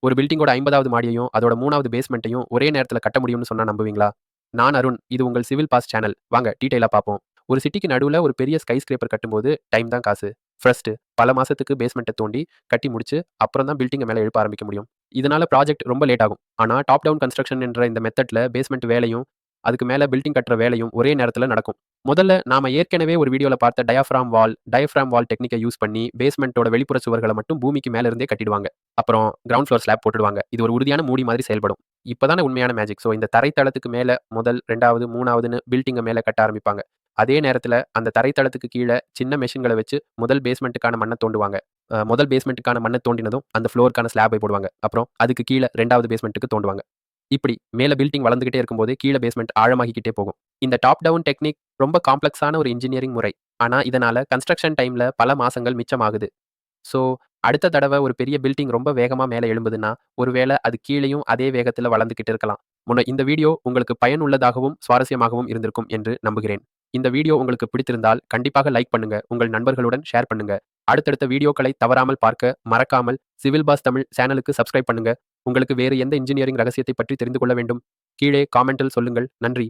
ஒரு பில்டிங்கோட 50வது மாடியையும் அதோட 3வது பேஸ்மெண்ட்டையும் ஒரே நேரத்துல கட்ட முடியும்னு சொன்னா நம்புவீங்களா? நான் அருண். இது உங்கள் சிவில் பாஸ் சேனல். வாங்க டீடைலா பார்ப்போம். ஒரு சிட்டிக்கு நடுவுல ஒரு பெரிய ஸ்கை ஸ்கிரேப்பர் கட்டும்போது டைம் தான் காசு. ஃபர்ஸ்ட் பல மாசத்துக்கு பேஸ்மெண்ட்டை தோண்டி கட்டி முடிச்சு அப்புறம் தான் பில்டிங்கை மேலே எழுப்ப ஆரம்பிக்க முடியும். இதனால ப்ராஜெக்ட் ரொம்ப லேட் ஆகும். ஆனா டாப் டவுன் கன்ஸ்ட்ரக்ஷன் என்ற இந்த மெத்தட்ல பேஸ்மெண்ட் வேலையும் அதுக்கு மேல பில்டிங் கட்டுற வேலையும் ஒரே நேரத்துல நடக்கும். முதல்ல நாம ஏற்கனவே ஒரு வீடியோல பார்த்த டயஃப்ராம் வால் டெக்னிக்கை யூஸ் பண்ணி பேஸ்மெண்ட்டோட வெளிப்புற சுவர்களை மட்டும் பூமிக்கு மேல இருந்தே கட்டிடுவாங்க. அப்புறம் கிரவுண்ட் ஃப்ளோர் ஸ்லாப் போட்டுடுவாங்க. இது ஒரு உறுதியான மூடி மாதிரி செயல்படும். இப்பதானே உண்மையான மேஜிக். ஸோ இந்த தரைத்தளத்துக்கு மேல முதல் 2வது 3வதுன்னு பில்டிங்கை மேல கட்ட ஆரம்பிப்பாங்க. அதே நேரத்துல அந்த தரைத்தளத்துக்கு கீழே சின்ன மெஷின்களை வச்சு முதல் பேஸ்மெண்ட்டுக்கான மண்ணை தோண்டுவாங்க. முதல் பேஸ்மெண்ட்டுக்கான மண்ணை தோண்டினதும் அந்த ஃப்ளோருக்கான ஸ்லாபை போடுவாங்க. அப்புறம் அதுக்கு கீழே 2வது பேஸ்மெண்ட்டுக்கு தோண்டுவாங்க. இப்படி மேல பில்டிங் வளர்ந்துகிட்டே இருக்கும்போது கீழே பேஸ்மெண்ட் ஆழமாகிக்கிட்டே போகும். இந்த டாப் டவுன் டெக்னிக் ரொம்ப காம்ப்ளெக்ஸான ஒரு இன்ஜினியரிங் முறை. ஆனா இதனால கன்ஸ்ட்ரக்ஷன் டைம்ல பல மாசங்கள் மிச்சமாகுது. ஸோ அடுத்த தடவை ஒரு பெரிய பில்டிங் ரொம்ப வேகமா மேல எழும்புதுன்னா, ஒருவேளை அது கீழேயும் அதே வேகத்துல வளர்ந்துகிட்டு இருக்கலாம். இந்த வீடியோ உங்களுக்கு பயனுள்ளதாகவும் சுவாரஸ்யமாகவும் இருந்திருக்கும் என்று நம்புகிறேன். இந்த வீடியோ உங்களுக்கு பிடித்திருந்தால் கண்டிப்பாக லைக் பண்ணுங்க. உங்கள் நண்பர்களுடன் ஷேர் பண்ணுங்க. அடுத்தடுத்த வீடியோக்களை தவறாமல் பார்க்க மறக்காமல் சிவில் பாஸ் தமிழ் சேனலுக்கு சப்ஸ்கிரைப் பண்ணுங்க. உங்களுக்கு வேறு எந்த இன்ஜினியரிங் ரகசியத்தை பற்றி தெரிந்து கொள்ள வேண்டும்? கீழே காமெண்டில் சொல்லுங்கள். நன்றி.